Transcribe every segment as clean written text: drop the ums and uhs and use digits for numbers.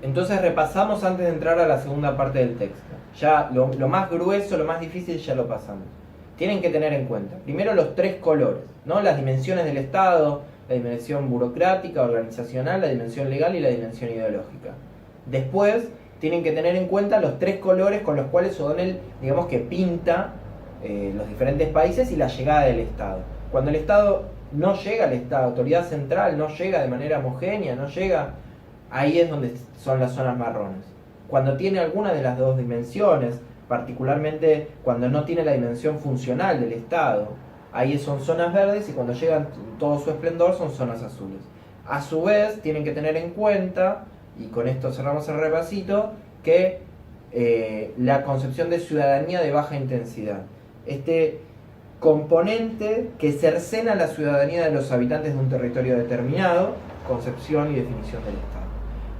Entonces repasamos antes de entrar a la segunda parte del texto. Ya lo más grueso, lo más difícil ya lo pasamos. Tienen que tener en cuenta, primero, los tres colores, ¿no? Las dimensiones del Estado, la dimensión burocrática, organizacional, la dimensión legal y la dimensión ideológica. Después, tienen que tener en cuenta los tres colores con los cuales O'Donnell, digamos que pinta los diferentes países y la llegada del Estado. Cuando el Estado no llega, la autoridad central no llega de manera homogénea, no llega, ahí es donde son las zonas marrones. Cuando tiene alguna de las dos dimensiones, particularmente cuando no tiene la dimensión funcional del Estado, ahí son zonas verdes, y cuando llegan todo su esplendor son zonas azules. A su vez, tienen que tener en cuenta, y con esto cerramos el repasito, que la concepción de ciudadanía de baja intensidad. Este componente que cercena la ciudadanía de los habitantes de un territorio determinado, concepción y definición del Estado.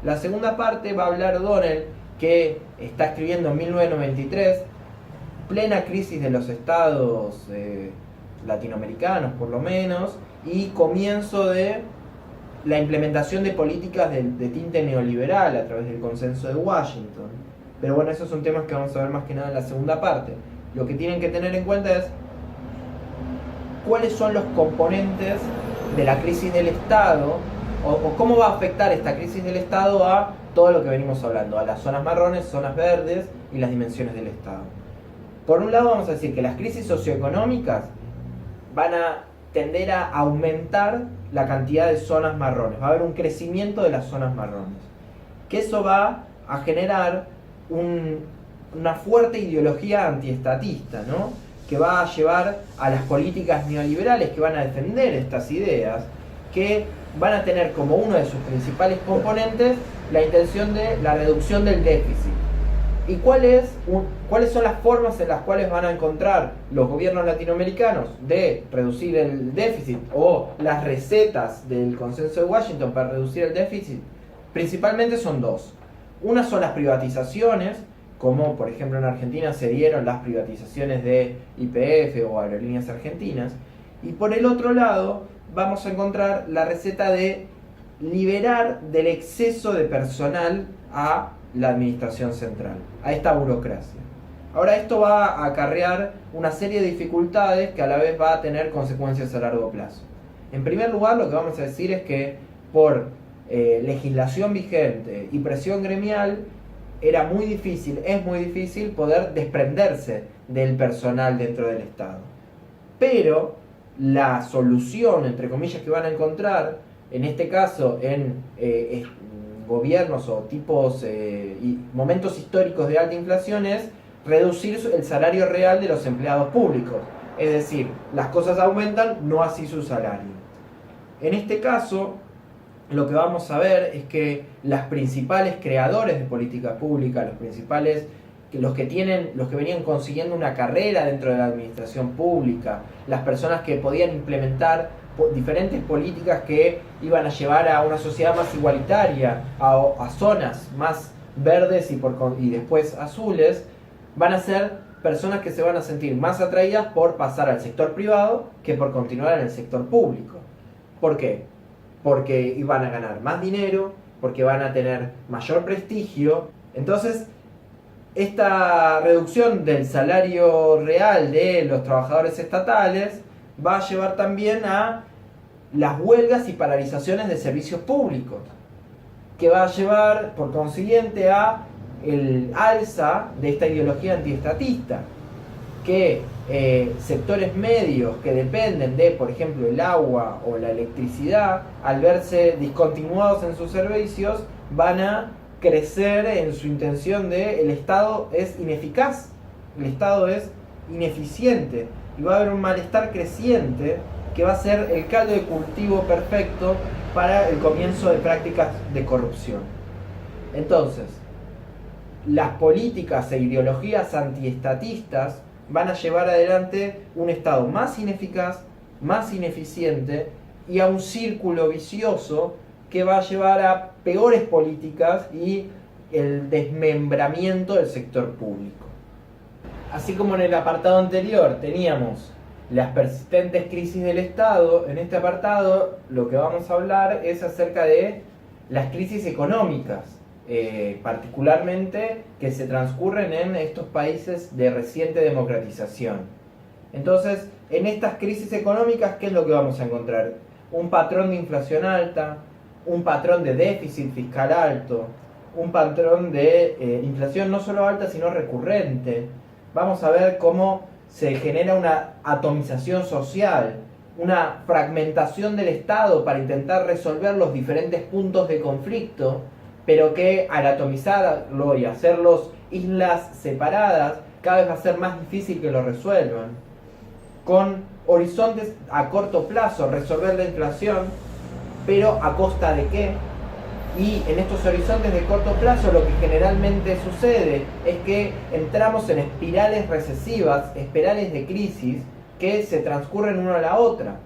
La segunda parte va a hablar O'Donnell, que está escribiendo en 1993, plena crisis de los estados latinoamericanos por lo menos, y comienzo de la implementación de políticas de tinte neoliberal a través del consenso de Washington. Pero bueno, esos son temas que vamos a ver más que nada en la segunda parte. Lo que tienen que tener en cuenta es cuáles son los componentes de la crisis del Estado, o cómo va a afectar esta crisis del Estado a todo lo que venimos hablando, a las zonas marrones, zonas verdes y las dimensiones del Estado. Por un lado, vamos a decir que las crisis socioeconómicas van a tender a aumentar la cantidad de zonas marrones, va a haber un crecimiento de las zonas marrones, que eso va a generar una fuerte ideología antiestatista, ¿no? Que va a llevar a las políticas neoliberales que van a defender estas ideas, que van a tener como uno de sus principales componentes la intención de la reducción del déficit. ¿Y cuáles son las formas en las cuales van a encontrar los gobiernos latinoamericanos de reducir el déficit, o las recetas del consenso de Washington para reducir el déficit? Principalmente son dos. Una son las privatizaciones, como por ejemplo en Argentina se dieron las privatizaciones de YPF o Aerolíneas Argentinas. Y por el otro lado vamos a encontrar la receta de liberar del exceso de personal a la administración central, a esta burocracia. Ahora, esto va a acarrear una serie de dificultades que a la vez va a tener consecuencias a largo plazo. En primer lugar, lo que vamos a decir es que por legislación vigente y presión gremial es muy difícil poder desprenderse del personal dentro del Estado. Pero la solución, entre comillas, que van a encontrar, en este caso en gobiernos o tipos y momentos históricos de alta inflación, es reducir el salario real de los empleados públicos. Es decir, las cosas aumentan, no así su salario. En este caso, lo que vamos a ver es que los principales creadores de política pública, los que venían consiguiendo una carrera dentro de la administración pública, las personas que podían implementar diferentes políticas que iban a llevar a una sociedad más igualitaria, a zonas más verdes y después azules, van a ser personas que se van a sentir más atraídas por pasar al sector privado que por continuar en el sector público. ¿Por qué? Porque iban a ganar más dinero, porque van a tener mayor prestigio. Entonces, esta reducción del salario real de los trabajadores estatales va a llevar también a las huelgas y paralizaciones de servicios públicos, que va a llevar por consiguiente a el alza de esta ideología antiestatista, que sectores medios que dependen de, por ejemplo, el agua o la electricidad, al verse discontinuados en sus servicios, van a crecer en su intención de el Estado es ineficaz, el Estado es ineficiente, y va a haber un malestar creciente que va a ser el caldo de cultivo perfecto para el comienzo de prácticas de corrupción. Entonces, las políticas e ideologías antiestatistas van a llevar adelante un Estado más ineficaz, más ineficiente, y a un círculo vicioso que va a llevar a peores políticas y el desmembramiento del sector público. Así como en el apartado anterior teníamos las persistentes crisis del Estado, en este apartado lo que vamos a hablar es acerca de las crisis económicas particularmente que se transcurren en estos países de reciente democratización. Entonces, en estas crisis económicas, ¿qué es lo que vamos a encontrar? Un patrón de inflación alta, un patrón de déficit fiscal alto, un patrón de inflación no solo alta, sino recurrente. Vamos a ver cómo se genera una atomización social, una fragmentación del Estado para intentar resolver los diferentes puntos de conflicto, pero que al atomizarlo y hacerlos islas separadas, cada vez va a ser más difícil que lo resuelvan. Con horizontes a corto plazo, resolver la inflación, pero ¿a costa de qué? Y en estos horizontes de corto plazo lo que generalmente sucede es que entramos en espirales recesivas, espirales de crisis que se transcurren una a la otra.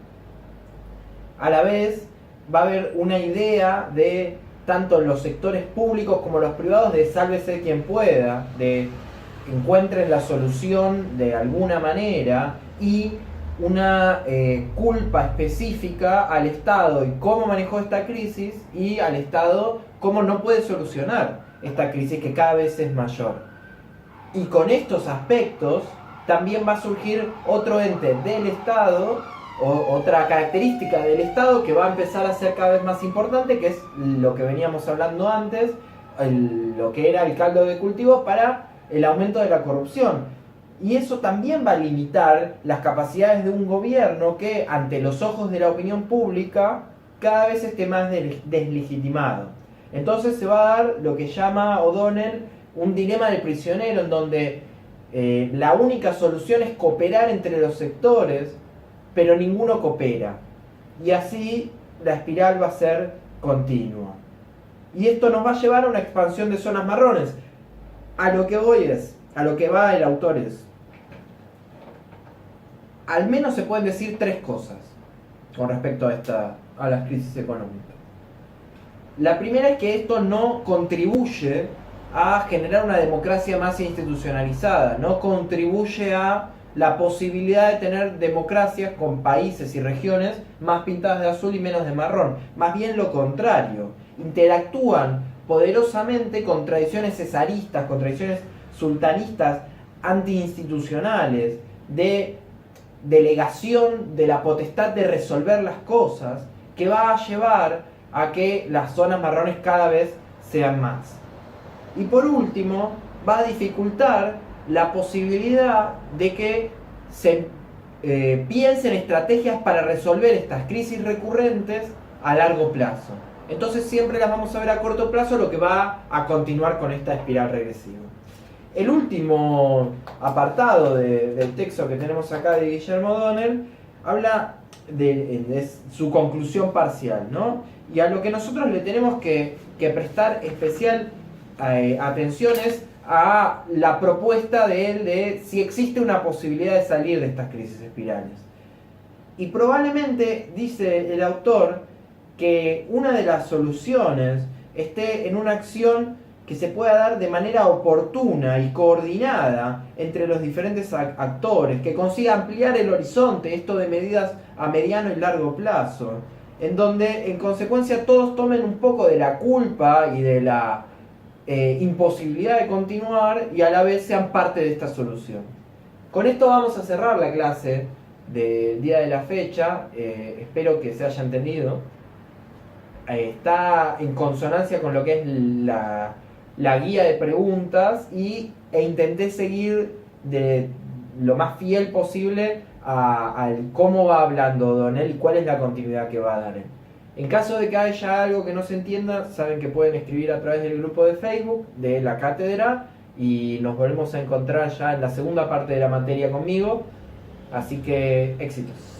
A la vez va a haber una idea de tanto los sectores públicos como los privados de sálvese quien pueda, de encuentren la solución de alguna manera, y una culpa específica al Estado y cómo manejó esta crisis, y al Estado cómo no puede solucionar esta crisis que cada vez es mayor. Y con estos aspectos también va a surgir otro ente del Estado, o otra característica del Estado que va a empezar a ser cada vez más importante, que es lo que veníamos hablando antes, lo que era el caldo de cultivo para el aumento de la corrupción. Y eso también va a limitar las capacidades de un gobierno que, ante los ojos de la opinión pública, cada vez esté más deslegitimado. Entonces se va a dar lo que llama O'Donnell un dilema del prisionero, en donde la única solución es cooperar entre los sectores, pero ninguno coopera. Y así la espiral va a ser continua. Y esto nos va a llevar a una expansión de zonas marrones. A lo que va el autor es, al menos se pueden decir tres cosas con respecto a las crisis económicas. La primera es que esto no contribuye a generar una democracia más institucionalizada, no contribuye a la posibilidad de tener democracias con países y regiones más pintadas de azul y menos de marrón. Más bien lo contrario, interactúan poderosamente con tradiciones cesaristas, con tradiciones sultanistas antiinstitucionales, de delegación de la potestad de resolver las cosas, que va a llevar a que las zonas marrones cada vez sean más. Y por último, va a dificultar la posibilidad de que se piensen estrategias para resolver estas crisis recurrentes a largo plazo. Entonces siempre las vamos a ver a corto plazo, lo que va a continuar con esta espiral regresiva. El último apartado del texto que tenemos acá de Guillermo O'Donnell habla de su conclusión parcial, ¿no? Y a lo que nosotros le tenemos que prestar especial atención es a la propuesta de él de si existe una posibilidad de salir de estas crisis espirales. Y probablemente, dice el autor, que una de las soluciones esté en una acción que se pueda dar de manera oportuna y coordinada entre los diferentes actores, que consiga ampliar el horizonte, esto de medidas a mediano y largo plazo, en donde en consecuencia todos tomen un poco de la culpa y de la imposibilidad de continuar y a la vez sean parte de esta solución. Con esto vamos a cerrar la clase del día de la fecha, espero que se haya entendido. Está en consonancia con lo que es la guía de preguntas e intenté seguir de lo más fiel posible al cómo va hablando O'Donnell y cuál es la continuidad que va a dar él. En caso de que haya algo que no se entienda, saben que pueden escribir a través del grupo de Facebook de la cátedra y nos volvemos a encontrar ya en la segunda parte de la materia conmigo. Así que éxitos.